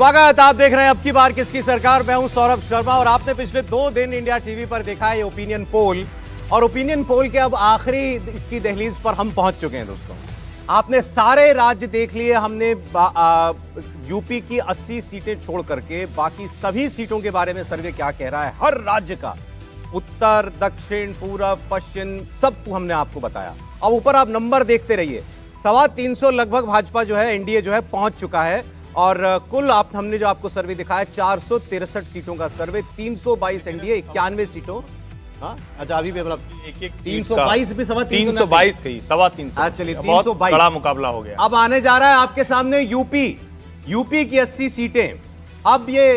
स्वागत। आप देख रहे हैं अब की बार किसकी सरकार। मैं हूं सौरभ शर्मा और आपने पिछले 2 दिन इंडिया टीवी पर देखा है ओपिनियन पोल, और ओपिनियन पोल के अब आखिरी इसकी दहलीज पर हम पहुंच चुके हैं। दोस्तों, आपने सारे राज्य देख लिए। हमने यूपी की 80 सीटें छोड़ करके बाकी सभी सीटों के बारे में सर्वे क्या कह रहा है, हर राज्य का, उत्तर, दक्षिण, पूरब, पश्चिम, सब हमने आपको बताया। अब ऊपर आप नंबर देखते रहिए। 350 लगभग भाजपा जो है, एनडीए जो है, पहुंच चुका है। और कुल हमने जो आपको सर्वे दिखाया, 463 सीटों का सर्वे, 322 एनडीए, 91 सीटों। हाँ अच्छा, अभी भी मतलब 322 भी 322 कही 325। चलिए, 322 बड़ा मुकाबला हो गया। अब आने जा रहा है आपके सामने यूपी की 80 सीटें। अब ये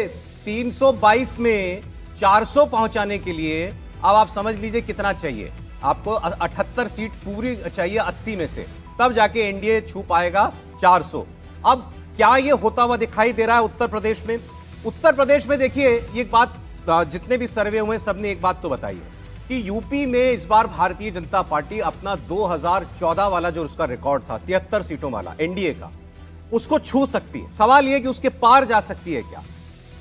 322 में 400 पहुंचाने के लिए अब आप समझ लीजिए कितना चाहिए आपको। 78 सीट पूरी चाहिए 80 में से, तब जाके एनडीए छू पाएगा 400। अब क्या ये होता हुआ दिखाई दे रहा है उत्तर प्रदेश में? उत्तर प्रदेश में देखिए, ये बात जितने भी सर्वे हुए सबने एक बात तो बताई है कि यूपी में इस बार भारतीय जनता पार्टी अपना 2014 वाला जो उसका रिकॉर्ड था 73 सीटों वाला एनडीए का, उसको छू सकती है। सवाल यह कि उसके पार जा सकती है क्या?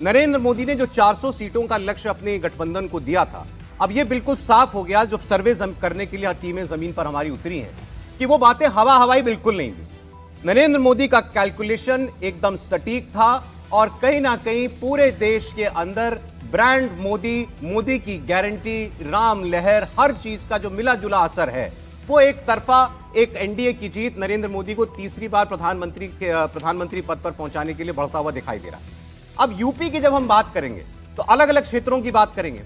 नरेंद्र मोदी ने जो 400 सीटों का लक्ष्य अपने गठबंधन को दिया था, अब यह बिल्कुल साफ हो गया जब सर्वे करने के लिए टीमें जमीन पर हमारी उतरी हैं कि वो बातें हवाई बिल्कुल नहीं थी। नरेंद्र मोदी का कैलकुलेशन एकदम सटीक था और कहीं ना कहीं पूरे देश के अंदर ब्रांड मोदी की गारंटी, राम लहर, हर चीज का जो मिला जुला असर है, वो एक तरफा एक एनडीए की जीत नरेंद्र मोदी को तीसरी बार प्रधानमंत्री पद पर पहुंचाने के लिए बढ़ता हुआ दिखाई दे रहा है। अब यूपी की जब हम बात करेंगे तो अलग अलग क्षेत्रों की बात करेंगे।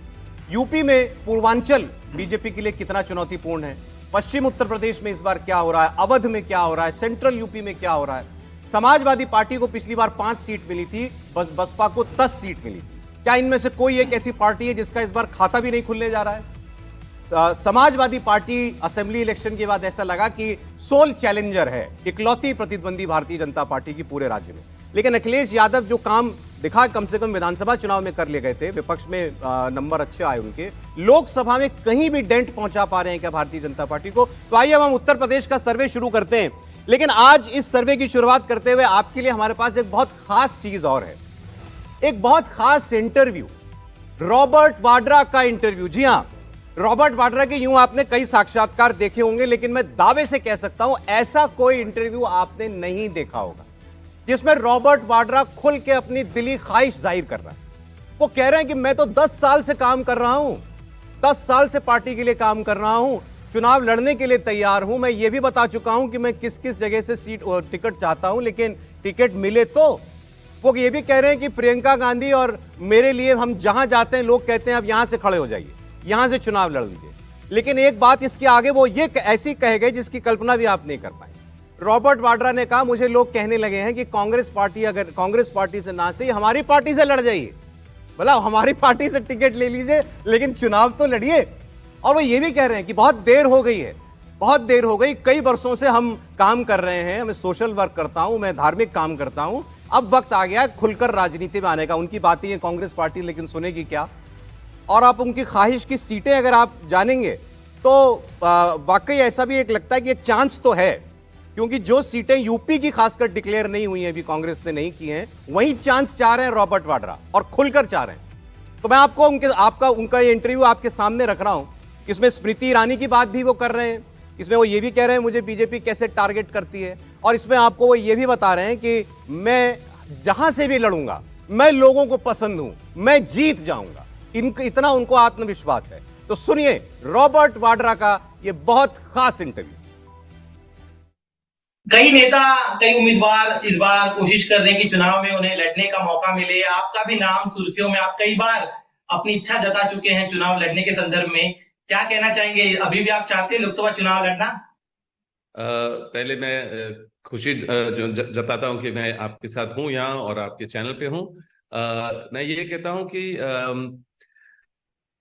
यूपी में पूर्वांचल बीजेपी के लिए कितना चुनौतीपूर्ण है, पश्चिम उत्तर प्रदेश में इस बार क्या हो रहा है, अवध में क्या हो रहा है, सेंट्रल यूपी में क्या हो रहा है। समाजवादी पार्टी को पिछली बार 5 सीट मिली थी, बसपा को 10 सीट मिली थी। क्या इनमें से कोई एक ऐसी पार्टी है जिसका इस बार खाता भी नहीं खुलने जा रहा है? समाजवादी पार्टी असेंबली इलेक्शन के बाद ऐसा लगा कि सोल चैलेंजर है, इकलौती प्रतिद्वंदी भारतीय जनता पार्टी की पूरे राज्य में। लेकिन अखिलेश यादव जो काम दिखा, कम से कम विधानसभा चुनाव में कर ले गए थे, विपक्ष में नंबर अच्छे आए उनके, लोकसभा में कहीं भी डेंट पहुंचा पा रहे हैं क्या भारतीय जनता पार्टी को? तो आइए हम उत्तर प्रदेश का सर्वे शुरू करते हैं। लेकिन आज इस सर्वे की शुरुआत करते हुए आपके लिए हमारे पास एक बहुत खास चीज और है, एक बहुत खास इंटरव्यू, रॉबर्ट वाड्रा का इंटरव्यू। जी हां, रॉबर्ट वाड्रा के यूं आपने कई साक्षात्कार देखे होंगे, लेकिन मैं दावे से कह सकता हूं ऐसा कोई इंटरव्यू आपने नहीं देखा होगा जिसमें रॉबर्ट वाड्रा खुल के अपनी दिली ख्वाहिश जाहिर कर रहा है। वो कह रहे हैं कि मैं तो 10 साल से काम कर रहा हूं, 10 साल से पार्टी के लिए काम कर रहा हूं, चुनाव लड़ने के लिए तैयार हूं। मैं ये भी बता चुका हूं कि मैं किस किस जगह से सीट और टिकट चाहता हूं, लेकिन टिकट मिले तो। वो ये भी कह रहे हैं कि प्रियंका गांधी और मेरे लिए हम जहां जाते हैं लोग कहते हैं अब यहां से खड़े हो जाइए, यहां से चुनाव लड़ लीजिए। लेकिन एक बात इसके आगे वो ये ऐसी कह गए जिसकी कल्पना भी आप नहीं कर पाए। रॉबर्ट वाड्रा ने कहा, मुझे लोग कहने लगे हैं कि कांग्रेस पार्टी अगर कांग्रेस पार्टी से ना सही हमारी पार्टी से लड़ जाइए, बोला हमारी पार्टी से टिकट ले लीजिए लेकिन चुनाव तो लड़िए। और वो ये भी कह रहे हैं कि बहुत देर हो गई है, बहुत देर हो गई, कई वर्षों से हम काम कर रहे हैं, मैं सोशल वर्क करता हूं, मैं धार्मिक काम करता हूं, अब वक्त आ गया खुलकर राजनीति में आने का। उनकी बातें ये कांग्रेस पार्टी लेकिन सुनेगी क्या? और आप उनकी ख्वाहिश की सीटें अगर आप जानेंगे तो वाकई ऐसा भी एक लगता है कि एक चांस तो है, क्योंकि जो सीटें यूपी की खासकर डिक्लेयर नहीं हुई हैं, अभी कांग्रेस ने नहीं की हैं, वही चांस चाह रहे हैं रॉबर्ट वाड्रा और खुलकर चाह रहे हैं। तो मैं आपको उनका ये इंटरव्यू आपके सामने रख रहा हूं। इसमें स्मृति ईरानी की बात भी वो कर रहे हैं, इसमें वो ये भी कह रहे हैं मुझे बीजेपी कैसे टारगेट करती है, और इसमें आपको वो ये भी बता रहे हैं कि मैं जहां से भी लड़ूंगा, मैं लोगों को पसंद हूं, मैं जीत जाऊंगा। इतना उनको आत्मविश्वास है। तो सुनिए रॉबर्ट वाड्रा का ये बहुत खास इंटरव्यू। कई नेता, कई उम्मीदवार इस बार कोशिश कर रहे हैं कि चुनाव में उन्हें लड़ने का मौका मिले। आपका भी नाम सुर्खियों में, आप कई बार अपनी इच्छा जता चुके हैं चुनाव लड़ने के संदर्भ में। क्या कहना चाहेंगे, अभी भी आप चाहते हैं लोकसभा चुनाव लड़ना? पहले मैं खुशी जताता हूं कि मैं आपके साथ हूं यहाँ और आपके चैनल पे हूं। मैं ये कहता हूं कि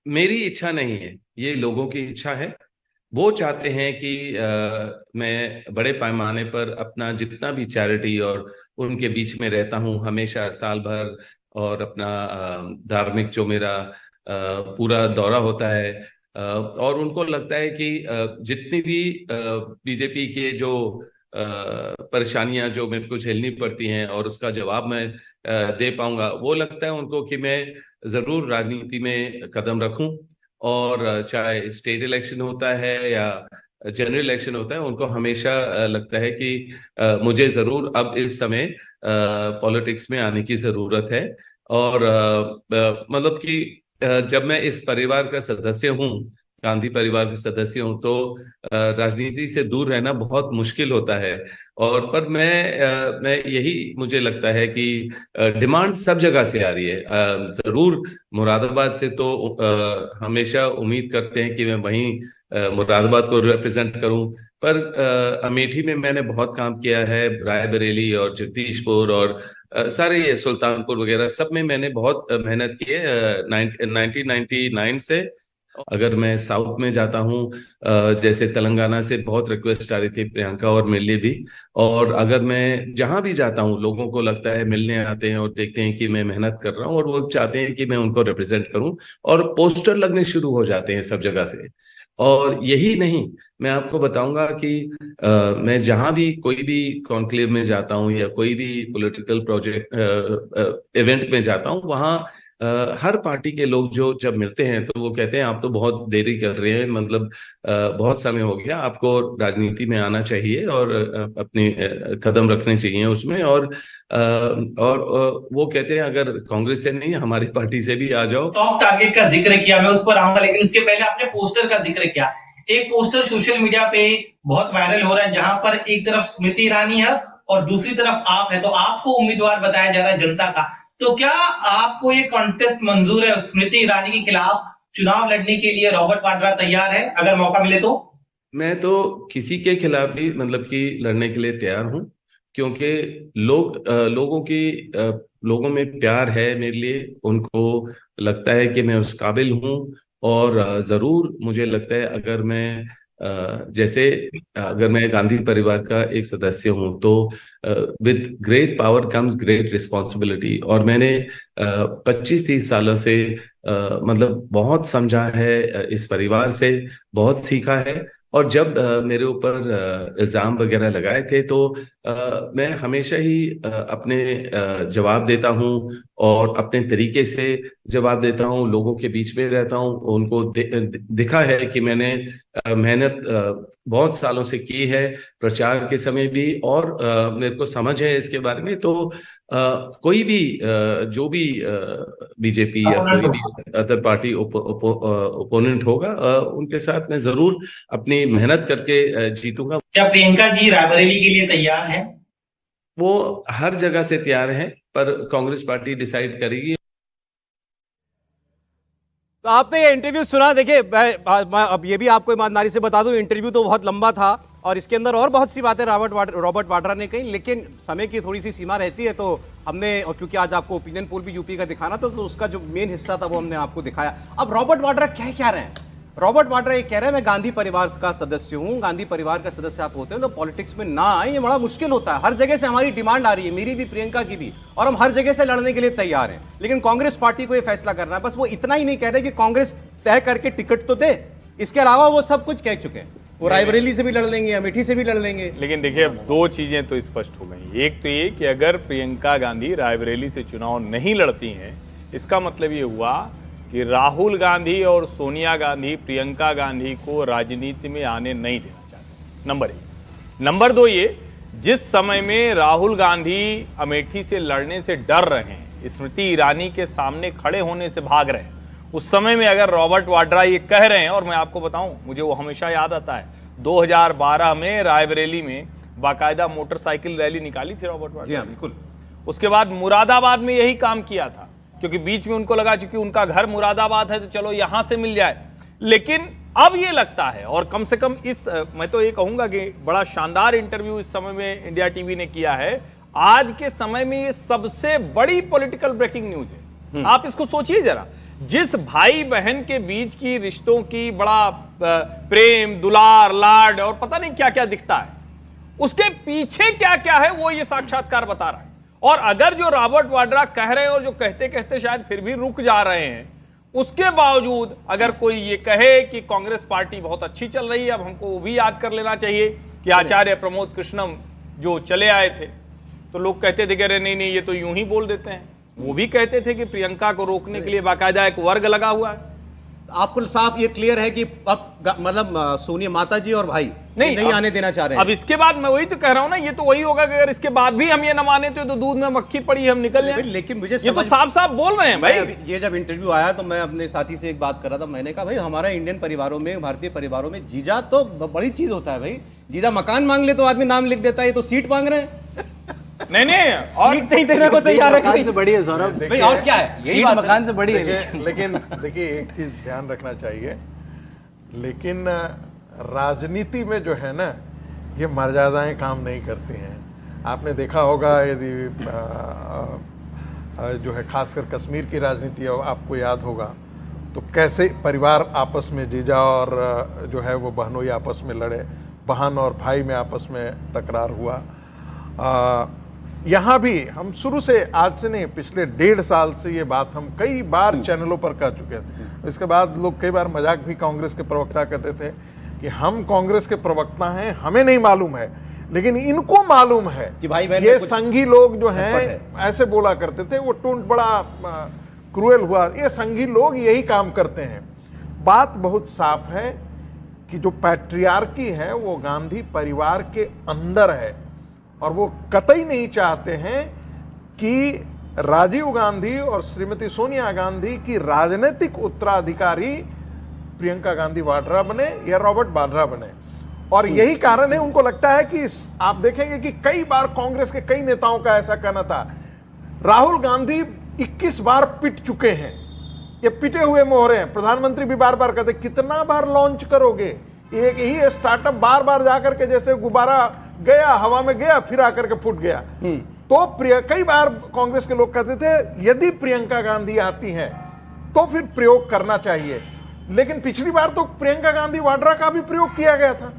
मेरी इच्छा नहीं है, ये लोगों की इच्छा है। वो चाहते हैं कि मैं बड़े पैमाने पर अपना जितना भी चैरिटी और उनके बीच में रहता हूं हमेशा साल भर, और अपना धार्मिक जो मेरा पूरा दौरा होता है, और उनको लगता है कि जितनी भी बीजेपी के जो परेशानियां जो मेरे को झेलनी पड़ती हैं और उसका जवाब मैं दे पाऊंगा, वो लगता है उनको कि मैं जरूर राजनीति में कदम रखूं। और चाहे स्टेट इलेक्शन होता है या जनरल इलेक्शन होता है, उनको हमेशा लगता है कि मुझे जरूर अब इस समय पॉलिटिक्स में आने की जरूरत है। और मतलब कि जब मैं इस परिवार का सदस्य हूँ, गांधी परिवार के सदस्य हूं, तो राजनीति से दूर रहना बहुत मुश्किल होता है। और पर मैं यही मुझे लगता है कि डिमांड सब जगह से आ रही है। जरूर मुरादाबाद से तो हमेशा उम्मीद करते हैं कि मैं वहीं मुरादाबाद को रिप्रेजेंट करूं, पर अमेठी में मैंने बहुत काम किया है, रायबरेली और जगदीशपुर और सारे ये सुल्तानपुर वगैरह सब में मैंने बहुत मेहनत की है 1999 से। अगर मैं साउथ में जाता हूँ, जैसे तेलंगाना से बहुत रिक्वेस्ट आ रही थी प्रियंका और मेरे लिए भी, और अगर मैं जहां भी जाता हूँ लोगों को लगता है, मिलने आते हैं और देखते हैं कि मैं मेहनत कर रहा हूँ और वो चाहते हैं कि मैं उनको रिप्रेजेंट करूं, और पोस्टर लगने शुरू हो जाते हैं सब जगह से। और यही नहीं, मैं आपको बताऊंगा कि मैं जहां भी कोई भी कॉन्क्लेव में जाता हूं या कोई भी पॉलिटिकल प्रोजेक्ट इवेंट में जाता हूं, वहां हर पार्टी के लोग जो जब मिलते हैं तो वो कहते हैं आप तो बहुत देरी कर रहे हैं, मतलब बहुत समय हो गया, आपको राजनीति में आना चाहिए और अपने कदम रखने चाहिए उसमें। और वो कहते हैं अगर कांग्रेस से नहीं, हमारी पार्टी से भी आ जाओ। सॉफ्ट टारगेट का जिक्र किया, मैं उस पर आऊंगा, लेकिन उसके पहले आपने पोस्टर का जिक्र किया। एक पोस्टर सोशल मीडिया पे बहुत वायरल हो रहा है, जहां पर एक तरफ स्मृति ईरानी है और दूसरी तरफ आप है, तो आपको उम्मीदवार बताया जा रहा है जनता का। तो क्या आपको ये कॉन्टेस्ट मंजूर है? स्मृति ईरानी के खिलाफ चुनाव लड़ने के लिए रॉबर्ट वाड्रा तैयार है अगर मौका मिले तो? मैं तो किसी के खिलाफ भी मतलब कि लड़ने के लिए तैयार हूं, क्योंकि लोगों में प्यार है मेरे लिए, उनको लगता है कि मैं उस काबिल हूं। और जरूर मुझे लगता है अगर मैं जैसे अगर मैं गांधी परिवार का एक सदस्य हूं तो with great power comes great responsibility. और मैंने 25-30 सालों से मतलब बहुत समझा है, इस परिवार से बहुत सीखा है। और जब मेरे ऊपर इल्जाम वगैरह लगाए थे तो मैं हमेशा ही अपने जवाब देता हूं और अपने तरीके से जवाब देता हूं, लोगों के बीच में रहता हूं। उनको दिखा है कि मैंने मेहनत बहुत सालों से की है, प्रचार के समय भी, और मेरे को समझ है इसके बारे में। तो कोई भी जो भी बीजेपी या कोई भी अदर पार्टी ओपोनेंट होगा, उनके साथ मैं जरूर अपनी मेहनत करके जीतूंगा। क्या प्रियंका जी रायबरेली के लिए तैयार हैं? वो हर जगह से तैयार हैं, पर कांग्रेस पार्टी डिसाइड करेगी। तो आपने ये इंटरव्यू सुना, देखिए मैं अब ये भी आपको ईमानदारी से बता दूं, इंटरव्यू तो बहुत लंबा था और इसके अंदर और बहुत सी बातें रॉबर्ट वाड्रा ने कही, लेकिन समय की थोड़ी सी सीमा रहती है, तो हमने, और क्योंकि आज आपको ओपिनियन पोल भी यूपी का दिखाना था, तो उसका जो मेन हिस्सा था वो हमने आपको दिखाया। अब रॉबर्ट वाड्रा कह क्या रहे हैं? रॉबर्ट वाड्रा ये कह रहे हैं मैं गांधी परिवार का सदस्य हूं, गांधी परिवार का सदस्य आप होते हैं तो पॉलिटिक्स में ना आए, ये बड़ा मुश्किल होता है, हर जगह से हमारी डिमांड आ रही है, मेरी भी, प्रियंका की भी, और हम हर जगह से लड़ने के लिए तैयार हैं, लेकिन कांग्रेस पार्टी को ये फैसला करना है। बस वो इतना ही नहीं कह रहे कि कांग्रेस तय करके टिकट तो दे, इसके अलावा वो सब कुछ कह चुके हैं, वो रायबरेली से भी लड़ लेंगे, अमेठी से भी लड़ लेंगे। लेकिन देखिए अब दो चीजें तो स्पष्ट हो गई। एक तो ये कि अगर प्रियंका गांधी रायबरेली से चुनाव नहीं लड़ती हैं, इसका मतलब ये हुआ कि राहुल गांधी और सोनिया गांधी प्रियंका गांधी को राजनीति में आने नहीं देना चाहते, नंबर एक। नंबर दो, ये जिस समय में राहुल गांधी अमेठी से लड़ने से डर रहे हैं, स्मृति ईरानी के सामने खड़े होने से भाग रहे हैं, उस समय में अगर रॉबर्ट वाड्रा ये कह रहे हैं, और मैं आपको बताऊं, मुझे वो हमेशा याद आता है, 2012 में रायबरेली में बाकायदा मोटरसाइकिल रैली निकाली थी रॉबर्ट वाड्रा। जी हाँ, बिल्कुल। उसके बाद मुरादाबाद में यही काम किया था, क्योंकि बीच में उनको लगा चूंकि उनका घर मुरादाबाद है तो चलो यहां से मिल जाए। लेकिन अब ये लगता है, और कम से कम मैं तो ये कहूंगा कि बड़ा शानदार इंटरव्यू इस समय में इंडिया टीवी ने किया है। आज के समय में ये सबसे बड़ी पॉलिटिकल ब्रेकिंग न्यूज है। आप इसको सोचिए जरा, जिस भाई बहन के बीच की रिश्तों की बड़ा प्रेम, दुलार, लाड और पता नहीं क्या क्या दिखता है, उसके पीछे क्या क्या है वो ये साक्षात्कार बता रहा है। और अगर जो रॉबर्ट वाड्रा कह रहे हैं, और जो कहते कहते शायद फिर भी रुक जा रहे हैं, उसके बावजूद अगर कोई ये कहे कि कांग्रेस पार्टी बहुत अच्छी चल रही है, अब हमको वो भी याद कर लेना चाहिए कि आचार्य प्रमोद कृष्णम जो चले आए थे, तो लोग कहते थे कि अरे नहीं नहीं ये तो यूं ही बोल देते हैं। वो भी कहते थे कि प्रियंका को रोकने के लिए बाकायदा एक वर्ग लगा हुआ है। आपको साफ ये क्लियर है कि अब मतलब सोनिया माता जी और भाई नहीं आने देना चाह रहे हैं। अब इसके बाद मैं वही तो कह रहा हूं ना, ये तो वही होगा कि अगर इसके बाद भी हम ये न माने तो दूध में मक्खी पड़ी हम निकल जाए। लेकिन मुझे ये तो साफ साफ बोल रहे हैं भाई। ये जब इंटरव्यू आया तो मैं अपने साथी से एक बात कर रहा था, मैंने कहा भाई हमारा इंडियन परिवारों में, भारतीय परिवारों में जीजा तो बड़ी चीज होता है भाई। जीजा मकान मांग ले तो आदमी नाम लिख देता है, ये तो सीट मांग रहे हैं। नहीं और सीट नहीं देने को तैयार है। मकान से बड़ी है सौरभ, भाई और क्या है, यही सीट बात है। मकान से बड़ी है। लेकिन देखिए एक चीज ध्यान रखना चाहिए, लेकिन राजनीति में जो है ना, ये मर्यादाएं काम नहीं करती हैं। आपने देखा होगा, यदि जो है खासकर कश्मीर की राजनीति आपको याद होगा, तो कैसे परिवार आपस में, जीजा और जो है वो बहनोई आपस में लड़े, बहन और भाई में आपस में तकरार हुआ। यहाँ भी हम शुरू से, आज से नहीं, पिछले 1.5 साल से ये बात हम कई बार चैनलों पर कह चुके थे। इसके बाद लोग कई बार मजाक भी कांग्रेस के प्रवक्ता कहते थे कि हम कांग्रेस के प्रवक्ता हैं, हमें नहीं मालूम है, लेकिन इनको मालूम है कि भाई बहन ये संघी लोग जो हैं ऐसे बोला करते थे। वो टूंट बड़ा क्रूएल हुआ। ये संघी लोग यही काम करते हैं। बात बहुत साफ है कि जो पैट्रियार्की है वो गांधी परिवार के अंदर है, और वो कतई नहीं चाहते हैं कि राजीव गांधी और श्रीमती सोनिया गांधी की राजनीतिक उत्तराधिकारी प्रियंका गांधी वाड्रा बने या रॉबर्ट वाड्रा बने। और यही कारण है, उनको लगता है कि आप देखेंगे कि कई बार कांग्रेस के कई नेताओं का ऐसा कहना था, राहुल गांधी 21 बार पिट चुके हैं, ये पिटे हुए मोहरे हैं। प्रधानमंत्री भी बार बार कहते कितना बार लॉन्च करोगे, एक ही स्टार्टअप बार बार जाकर के जैसे गुब्बारा गया, हवा में गया, फिर आकर के फूट गया। तो कई बार कांग्रेस के लोग कहते थे यदि प्रियंका गांधी आती हैं तो फिर प्रयोग करना चाहिए। लेकिन पिछली बार तो प्रियंका गांधी वाड्रा का भी प्रयोग किया गया था।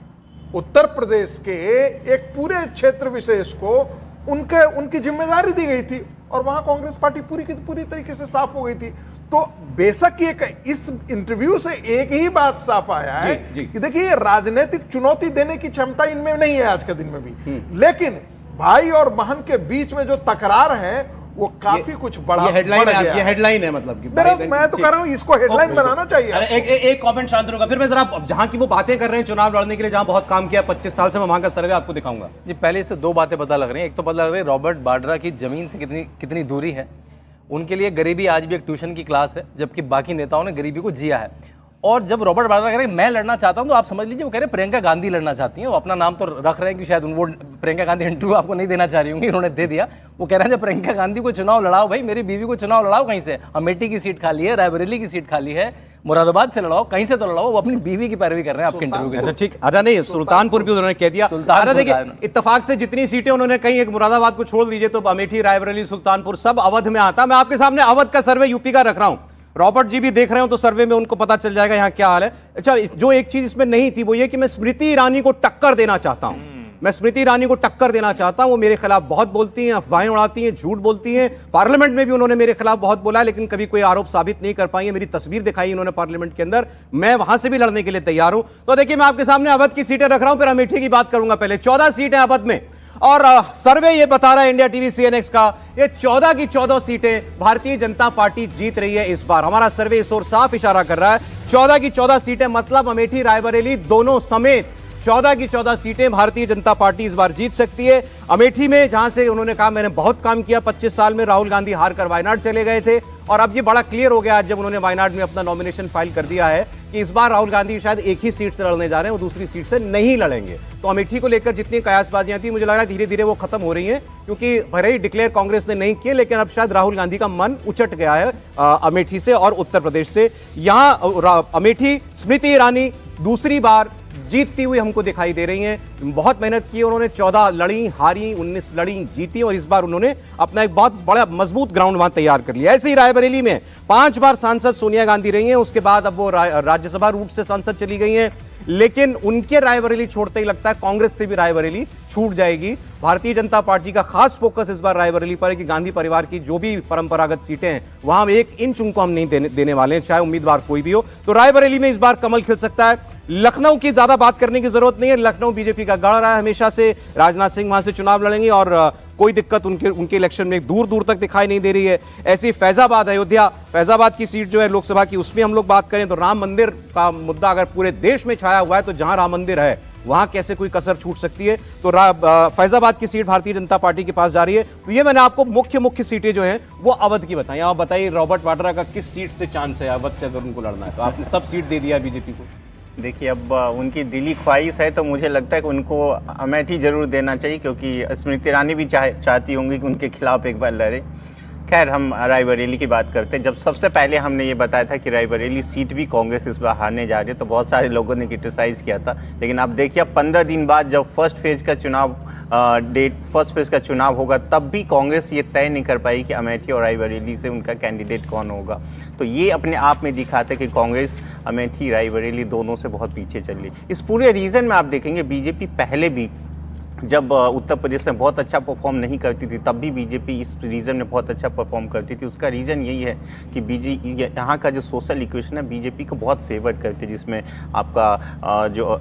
उत्तर प्रदेश के एक पूरे क्षेत्र विशेष को उनकी जिम्मेदारी दी गई थी, और वहां कांग्रेस पार्टी पूरी की पूरी तरीके से साफ हो गई थी। तो बेशक ये इस इंटरव्यू से एक ही बात साफ आया है कि देखिए राजनीतिक चुनौती देने की क्षमता इनमें नहीं है आज के दिन में भी, लेकिन भाई और बहन के बीच में जो तकरार है वो काफी कुछ बड़ा ये हेडलाइन है, ये हेडलाइन है मतलब कि मैं तो कह रहा हूं इसको हेडलाइन बनाना चाहिए। अरे एक कमेंट शांत होगा, फिर मैं जरा जहां की वो बातें कर रहे हैं चुनाव लड़ने के लिए, जहां बहुत काम किया 25 साल से, मैं वहां का सर्वे आपको दिखाऊंगा। जी पहले से 2 बातें पता लग रही हैं। एक तो पता लग रही है रॉबर्ट वाड्रा की जमीन से कितनी दूरी है। उनके लिए गरीबी आज भी एक ट्यूशन की क्लास है, जबकि बाकी नेताओं ने गरीबी को जिया है। और जब रॉबर्ट वाड्रा कह रहे हैं मैं लड़ना चाहता हूं, तो आप समझ लीजिए वो कह रहे हैं प्रियंका गांधी लड़ना चाहती हैं। वो अपना नाम तो रख रहे हैं कि शायद वो प्रियंका गांधी इंटरव्यू आपको नहीं देना चाह रही होंगी, उन्होंने दे दिया। वो कह रहे हैं जब प्रियंका गांधी को चुनाव लड़ाओ भाई, मेरी बीवी को चुनाव लड़ाओ कहीं से। अमेठी की सीट खाली है, रायबरेली की सीट खाली है, मुरादाबाद से लड़ाओ, कहीं से तो लड़ाओ। वो अपनी बीवी की पैरवी कर रहे हैं आपके इंटरव्यू के। अच्छा ठीक, अरे नहीं, सुल्तानपुर भी उन्होंने कह दिया। देखिए इत्तेफाक से जितनी सीटें उन्होंने कहीं, एक मुरादाबाद को छोड़ दीजिए तो अमेठी, रायबरेली, सुल्तानपुर सब अवध में आता। मैं आपके सामने अवध का सर्वे यूपी का रख रहा हूं, रॉबर्ट जी भी देख रहे हो तो सर्वे में उनको पता चल जाएगा यहाँ क्या हाल है। अच्छा, जो एक चीज इसमें नहीं थी वो ये कि मैं स्मृति ईरानी को टक्कर देना चाहता हूं। मैं स्मृति ईरानी को टक्कर देना चाहता हूं। वो मेरे खिलाफ बहुत बोलती हैं, अफवाहें उड़ाती हैं, झूठ बोलती हैं। पार्लियामेंट में भी उन्होंने मेरे खिलाफ बहुत बोला, लेकिन कभी कोई आरोप साबित नहीं कर पाई है। मेरी तस्वीर दिखाई उन्होंने पार्लियामेंट के अंदर, मैं वहां से भी लड़ने के लिए तैयार हूं। तो देखिए मैं आपके सामने अवध की सीटें रख रहा हूं, फिर अमेठी की बात करूंगा। पहले 14 सीटें अवध में, और सर्वे ये बता रहा है इंडिया टीवी CNX का, ये 14 की 14 सीटें भारतीय जनता पार्टी जीत रही है इस बार। हमारा सर्वे इस ओर साफ इशारा कर रहा है। 14 की 14 सीटें मतलब अमेठी, रायबरेली दोनों समेत 14 की 14 सीटें भारतीय जनता पार्टी इस बार जीत सकती है। अमेठी में जहां से उन्होंने कहा मैंने बहुत काम किया 25 साल में, राहुल गांधी हार कर वायनाड चले गए थे, और अब ये बड़ा क्लियर हो गया आज जब उन्होंने वायनाड में अपना नॉमिनेशन फाइल कर दिया है कि इस बार राहुल गांधी शायद एक ही सीट से लड़ने जा रहे हैं, वो दूसरी सीट से नहीं लड़ेंगे। तो अमेठी को लेकर जितनी कयासबाजियां थी, मुझे लग रहा है धीरे धीरे वो खत्म हो रही हैं, क्योंकि भले ही डिक्लेयर कांग्रेस ने नहीं किए, लेकिन अब शायद राहुल गांधी का मन उचट गया है अमेठी से और उत्तर प्रदेश से। यहां अमेठी स्मृति ईरानी दूसरी बार जीतती हुई हमको दिखाई दे रही हैं। बहुत मेहनत की उन्होंने, 14 लड़ी, हारी, 19 लड़ी, जीती, और इस बार उन्होंने अपना एक बहुत बड़ा मजबूत ग्राउंड वहां तैयार कर लिया। ऐसे ही रायबरेली में 5 बार सांसद सोनिया गांधी रही हैं, उसके बाद अब वो राज्यसभा रूट से सांसद चली गई हैं। लेकिन उनके रायबरेली छोड़ते ही लगता है कांग्रेस से भी रायबरेली छूट जाएगी। भारतीय जनता पार्टी का खास फोकस इस बार रायबरेली पर है कि गांधी परिवार की जो भी परंपरागत सीटें हैं वहां हम 1 इंच उनको हम नहीं देने वाले हैं, चाहे उम्मीदवार कोई भी हो। तो रायबरेली में इस बार कमल खिल सकता है। लखनऊ की ज्यादा बात करने की जरूरत नहीं है, लखनऊ बीजेपी का गढ़ रहा है हमेशा से। राजनाथ सिंह वहां से चुनाव लड़ेंगे और कोई दिक्कत उनके इलेक्शन में दूर दूर तक दिखाई नहीं दे रही है। ऐसी फैजाबाद, अयोध्या, फैजाबाद की सीट जो है लोकसभा की, उसमें हम लोग बात करें तो राम मंदिर का मुद्दा अगर पूरे देश में छाया हुआ है तो जहां राम मंदिर है वहां कैसे कोई कसर छूट सकती है। तो फैजाबाद की सीट भारतीय जनता पार्टी के पास जा रही है। तो ये मैंने आपको मुख्य सीटें जो हैं वो अवध की बताई। आप बताइए रॉबर्ट वाड्रा का किस सीट से चांस है अवध से अगर उनको लड़ना है? तो आपने सब सीट दे दिया बीजेपी को। देखिए, अब उनकी दिली ख्वाहिश है तो मुझे लगता है कि उनको अमेठी जरूर देना चाहिए, क्योंकि स्मृति ईरानी भी चाहती होंगी कि उनके खिलाफ एक बार लड़े। खैर, हम रायबरेली की बात करते हैं। जब सबसे पहले हमने ये बताया था कि रायबरेली सीट भी कांग्रेस इस बार हारने जा रही है तो बहुत सारे लोगों ने क्रिटिसाइज़ किया था। लेकिन आप देखिए, अब 15 दिन बाद जब फर्स्ट फेज का चुनाव होगा तब भी कांग्रेस ये तय नहीं कर पाई कि अमेठी और रायबरेली से उनका कैंडिडेट कौन होगा। तो ये अपने आप में दिखाता है कि कांग्रेस अमेठी रायबरेली दोनों से बहुत पीछे चल रही। इस पूरे रीजन में आप देखेंगे बीजेपी पहले भी जब उत्तर प्रदेश में बहुत अच्छा परफॉर्म नहीं करती थी तब भी बीजेपी इस रीजन में बहुत अच्छा परफॉर्म करती थी। उसका रीज़न यही है कि यहाँ का जो सोशल इक्वेशन है बीजेपी को बहुत फेवर करती है, जिसमें आपका जो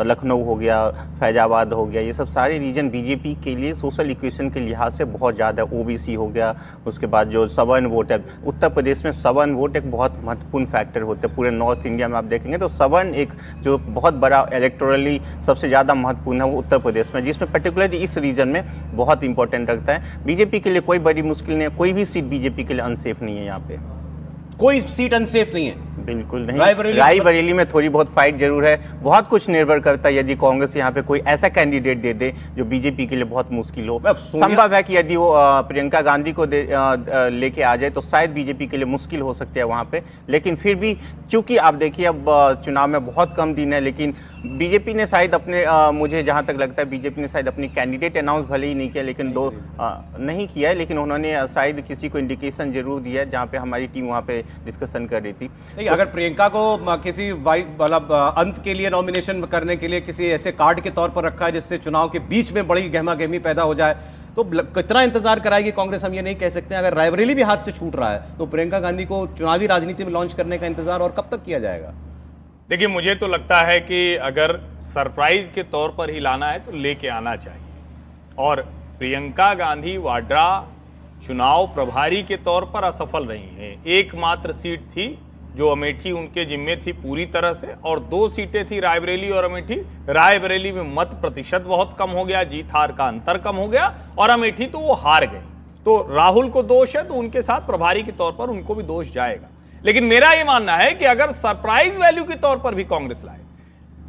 लखनऊ हो गया, फैजाबाद हो गया, ये सब सारे रीजन बीजेपी के लिए सोशल इक्वेशन के लिहाज से बहुत ज़्यादा। ओबीसी हो गया, उसके बाद जो सवर्ण वोट है, उत्तर प्रदेश में सवर्ण वोट एक बहुत महत्वपूर्ण फैक्टर होता है। पूरे नॉर्थ इंडिया में आप देखेंगे तो सवर्ण एक जो बहुत बड़ा इलेक्टोरली सबसे ज़्यादा महत्वपूर्ण है वो उत्तर प्रदेश में, जिसमें पर्टिकुलरली इस रीजन में बहुत इंपॉर्टेंट रखता है। बीजेपी के लिए कोई बड़ी मुश्किल नहीं है, कोई भी सीट बीजेपी के लिए अनसेफ नहीं है। यहाँ पे कोई सीट अनसेफ नहीं है, बिल्कुल नहीं। रायबरेली में थोड़ी बहुत फाइट जरूर है। बहुत कुछ निर्भर करता है यदि कांग्रेस यहाँ पे कोई ऐसा कैंडिडेट दे दे जो बीजेपी के लिए बहुत मुश्किल हो। संभव है कि यदि वो प्रियंका गांधी को लेके आ जाए तो शायद बीजेपी के लिए मुश्किल हो सकती है वहाँ पे। लेकिन फिर भी चूंकि आप देखिए अब चुनाव में बहुत कम दिन है, लेकिन बीजेपी ने शायद अपने मुझे जहाँ तक लगता है बीजेपी ने शायद अपनी कैंडिडेट अनाउंस भले ही नहीं किया, लेकिन नहीं किया है, लेकिन उन्होंने शायद किसी को इंडिकेशन जरूर दिया है जहाँ पे हमारी टीम वहाँ पे डिस्कशन कर रही थी। अगर प्रियंका को किसी मतलब अंत के लिए नॉमिनेशन करने के लिए किसी ऐसे कार्ड के तौर पर रखा है जिससे चुनाव के बीच में बड़ी गहमा गहमी पैदा हो जाए तो कितना इंतजार कराएगी कांग्रेस, हम ये नहीं कह सकते हैं। अगर रायबरेली भी हाथ से छूट रहा है तो प्रियंका गांधी को चुनावी राजनीति में लॉन्च करने का इंतजार और कब तक किया जाएगा? देखिए, मुझे तो लगता है कि अगर सरप्राइज के तौर पर ही लाना है तो लेके आना चाहिए। और प्रियंका गांधी वाड्रा चुनाव प्रभारी के तौर पर असफल रही हैं। एकमात्र सीट थी जो अमेठी उनके जिम्मे थी पूरी तरह से, और 2 सीटें थी रायबरेली और अमेठी। रायबरेली में मत प्रतिशत बहुत कम हो गया, जीत हार का अंतर कम हो गया, और अमेठी तो वो हार गए। तो राहुल को दोष है तो उनके साथ प्रभारी के तौर पर उनको भी दोष जाएगा। लेकिन मेरा यह मानना है कि अगर सरप्राइज वैल्यू के तौर पर भी कांग्रेस लाए,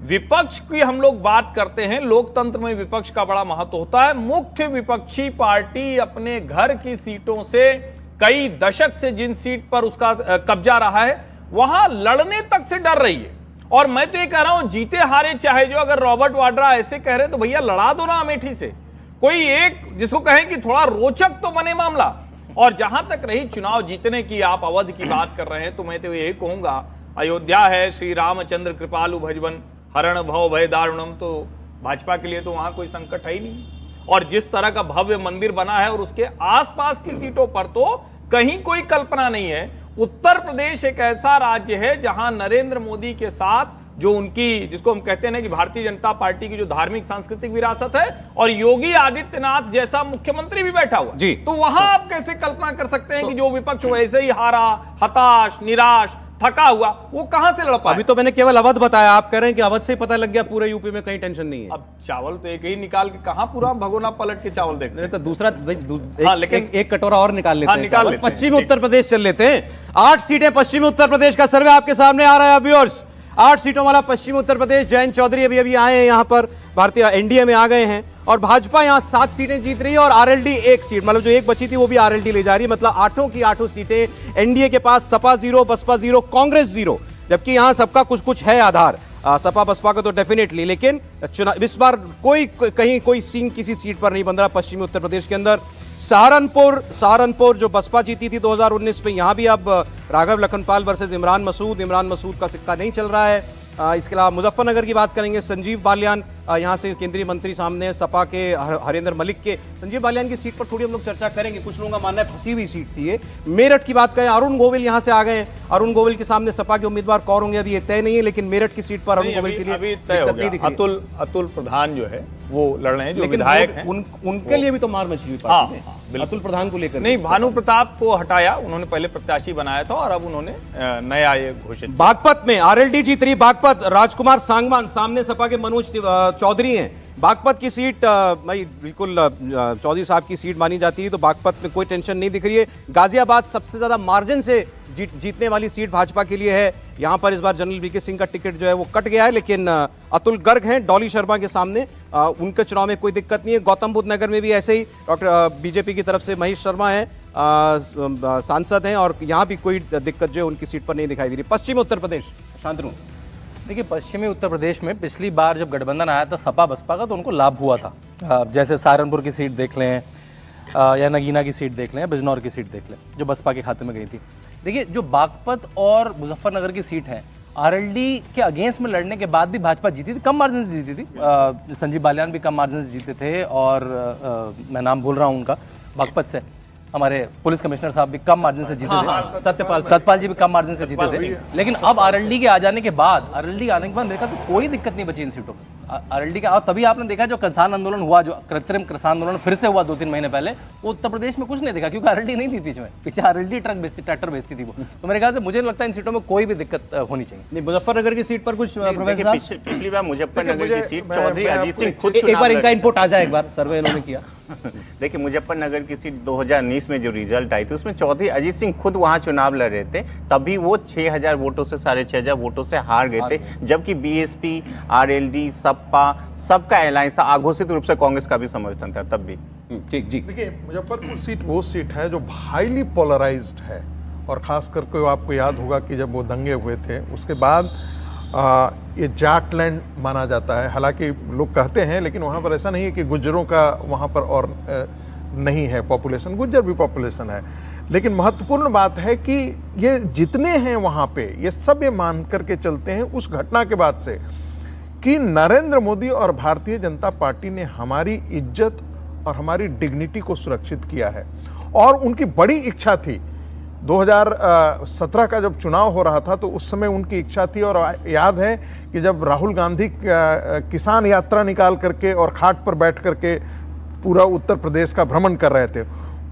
विपक्ष की हम लोग बात करते हैं, लोकतंत्र में विपक्ष का बड़ा महत्व होता है। मुख्य विपक्षी पार्टी अपने घर की सीटों से कई दशक से जिन सीट पर उसका कब्जा रहा है वहां लड़ने तक से डर रही है। और मैं तो ये कह रहा हूं, जीते हारे चाहे जो, अगर रॉबर्ट वाड्रा ऐसे कह रहे तो भैया लड़ा दो ना अमेठी से, कोई एक जिसको कहें कि थोड़ा रोचक तो बने मामला। और जहां तक रही चुनाव जीतने की, आप अवध की बात कर रहे हैं तो मैं तो यही कहूंगा, अयोध्या है, श्री रामचंद्र कृपालु भजवन हरण भव भय दारुणम, तो भाजपा के लिए तो वहां कोई संकट है ही नहीं। और जिस तरह का भव्य मंदिर बना है और उसके आसपास की सीटों पर तो कहीं कोई कल्पना नहीं है। उत्तर प्रदेश एक ऐसा राज्य है जहां नरेंद्र मोदी के साथ जो उनकी, जिसको हम कहते हैं ना कि भारतीय जनता पार्टी की जो धार्मिक सांस्कृतिक विरासत है, और योगी आदित्यनाथ जैसा मुख्यमंत्री भी बैठा हुआ जी, तो वहां आप कैसे कल्पना कर सकते हैं कि जो विपक्ष वैसे ही हारा, हताश, निराश, थका हुआ, वो कहां से लड़ पाए? अभी तो मैंने केवल अवध बताया, आप कह रहे हैं कि अवध से पता लग गया पूरे यूपी में कहीं टेंशन नहीं है। अब चावल तो एक ही निकाल के कहां पूरा भगोना पलट के चावल देखते हैं? तो दूसरा लेकिन एक कटोरा और निकाल लेते हैं। निकाल लेते हैं। पश्चिमी उत्तर प्रदेश चल लेते हैं। 8 सीटें पश्चिमी उत्तर प्रदेश का सर्वे आपके सामने आ रहा है व्यूअर्स। 8 सीटों वाला पश्चिमी उत्तर प्रदेश। जयंत चौधरी अभी आए हैं यहाँ पर, भारतीय एनडीए में आ गए हैं, और भाजपा यहाँ 7 सीटें जीत रही है और आरएलडी 1 सीट, मतलब जो एक बची थी वो भी आरएलडी ले जा रही है। मतलब 8 की 8 सीटें एनडीए के पास, सपा 0, बसपा 0, कांग्रेस 0, जबकि यहाँ सबका कुछ कुछ है आधार, सपा बसपा का तो डेफिनेटली। लेकिन चुनाव इस बार कहीं कोई सीन किसी सीट पर नहीं बन रहा पश्चिमी उत्तर प्रदेश के अंदर। सहारनपुर जो बसपा जीती थी 2019 में, यहां भी अब राघव लखनपाल वर्सेस इमरान मसूद का सिक्का नहीं चल रहा है। इसके अलावा मुजफ्फरनगर की बात करेंगे, संजीव बालियान यहाँ से केंद्रीय मंत्री सामने हैं, सपा के हरेंद्र मलिक के। संजीव बालियान की सीट पर थोड़ी हम लोग चर्चा करेंगे, कुछ लोगों का मानना है फंसी हुई सीट थी ये। मेरठ की बात करें, अरुण गोविल यहाँ से आ गए हैं। अरुण गोविल के सामने सपा के उम्मीदवार कौन होंगे अभी ये तय नहीं है, लेकिन मेरठ की सीट पर अरुण गोविल के लिए अभी तय हो गया। अतुल प्रधान जो है वो लड़ रहे हैं, जो विधायक हैं। उनके लिए भी तो मार मची हुई पार्टी में, अतुल प्रधान को लेकर नहीं, भानु प्रताप को हटाया, उन्होंने पहले प्रत्याशी बनाया था और अब उन्होंने नया ये घोषित। बागपत में आरएलडी जीत रही, बागपत राजकुमार सांगवान, सामने सपा के मनोज चौधरी हैं। बागपत की सीट भाई बिल्कुल चौधरी साहब की सीट मानी जाती है, तो बागपत में कोई टेंशन नहीं दिख रही है। गाजियाबाद सबसे ज्यादा मार्जिन से जीतने वाली सीट भाजपा के लिए है। यहां पर इस बार जनरल वीके सिंह का टिकट जो है वो कट गया है, लेकिन अतुल गर्ग हैं डॉली शर्मा के सामने, उनके चुनाव में कोई दिक्कत नहीं है। गौतम बुद्ध नगर में भी ऐसे ही डॉक्टर बीजेपी की तरफ से महेश शर्मा है, सांसद हैं, और यहाँ भी कोई दिक्कत जो है उनकी सीट पर नहीं दिखाई दे रही। पश्चिमी उत्तर प्रदेश, शांतनु। देखिए, पश्चिमी उत्तर प्रदेश में पिछली बार जब गठबंधन आया था सपा बसपा का, तो उनको लाभ हुआ था। जैसे सहारनपुर की सीट देख लें, या नगीना की सीट देख लें, या बिजनौर की सीट देख लें, जो बसपा के खाते में गई थी। देखिए, जो बागपत और मुजफ्फरनगर की सीट है, आरएलडी के अगेंस्ट में लड़ने के बाद भी भाजपा जीती थी, कम मार्जिन से जीती थी। संजीव बालियान भी कम मार्जिन से जीते थे, और मैं नाम भूल रहा हूँ उनका, बागपत से हमारे पुलिस कमिश्नर साहब भी कम मार्जिन से जीते थे। सत्यपाल जी भी कम मार्जिन से जीते थे। लेकिन अब आरएलडी के आ जाने के बाद, देखा तो कोई दिक्कत नहीं बची इन सीटों पर। आरएलडी का, और तभी आपने देखा जो किसान आंदोलन हुआ, जो कृत्रिम किसान आंदोलन फिर से हुआ 2-3 महीने पहले, वो उत्तर प्रदेश में कुछ नहीं देखा, क्योंकि आरएलडी नहीं थी बीच में। पीछे आरएलडी ट्रैक्टर बेचती थी वो। तो मेरे ख्याल से मुझे लगता है इन सीटों में कोई भी दिक्कत होनी चाहिए। नहीं, मुजफ्फरनगर की सीट पर कुछ पिछली बार मुजफ्फरनगर की सीट चौधरी अजीत सिंह खुद, एक बार इनका इनपुट आ जाए, एक बार सर्वे इन्होंने किया। देखिए, मुजफ्फरनगर की सीट 2019 में जो रिजल्ट आई थी उसमें चौधरी अजीत सिंह खुद वहां चुनाव लड़ रहे थे, तभी वो 6000 वोटों से 6500 वोटों से हार गए थे, जबकि बीएसपी, आरएलडी, सपा सबका अलायंस था, आघोषित रूप से कांग्रेस का भी समर्थन था तब भी। ठीक जी। देखिए, मुजफ्फरपुर सीट वो सीट है जो हाईली पोलराइज्ड है, और खास करके आपको याद होगा कि जब वो दंगे हुए थे उसके बाद ये जाटलैंड माना जाता है। हालांकि लोग कहते हैं, लेकिन वहाँ पर ऐसा नहीं है कि गुज्जरों का वहाँ पर और नहीं है पॉपुलेशन, गुज्जर भी पॉपुलेशन है। लेकिन महत्वपूर्ण बात है कि ये जितने हैं वहाँ पे, ये सब ये मान करके चलते हैं उस घटना के बाद से कि नरेंद्र मोदी और भारतीय जनता पार्टी ने हमारी इज्जत और हमारी डिग्निटी को सुरक्षित किया है। और उनकी बड़ी इच्छा थी, 2017 का जब चुनाव हो रहा था तो उस समय उनकी इच्छा थी, और याद है कि जब राहुल गांधी किसान यात्रा निकाल करके और खाट पर बैठ करके पूरा उत्तर प्रदेश का भ्रमण कर रहे थे,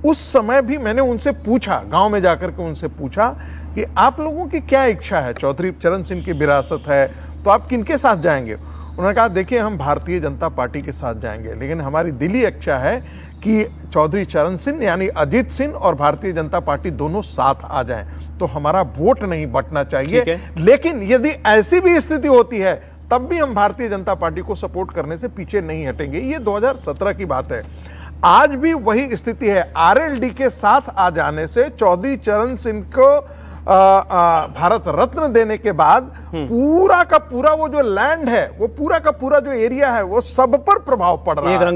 उस समय भी मैंने उनसे पूछा, गांव में जाकर के उनसे पूछा कि आप लोगों की क्या इच्छा है, चौधरी चरण सिंह की विरासत है तो आप किनके साथ जाएंगे। उन्होंने कहा, देखिए, हम भारतीय जनता पार्टी के साथ जाएंगे, लेकिन हमारी दिली इच्छा है कि चौधरी चरण सिंह यानी अजीत सिंह और भारतीय जनता पार्टी दोनों साथ आ जाएं, तो हमारा वोट नहीं बंटना चाहिए। लेकिन यदि ऐसी भी स्थिति होती है तब भी हम भारतीय जनता पार्टी को सपोर्ट करने से पीछे नहीं हटेंगे। ये 2017 की बात है। आज भी वही स्थिति है। आरएलडी के साथ आ जाने से चौधरी चरण सिंह को भारत रत्न देने के बाद पूरा का पूरा वो जो लैंड है, वो पूरा का पूरा जो एरिया है, वो सब पर प्रभाव पड़ रहा है।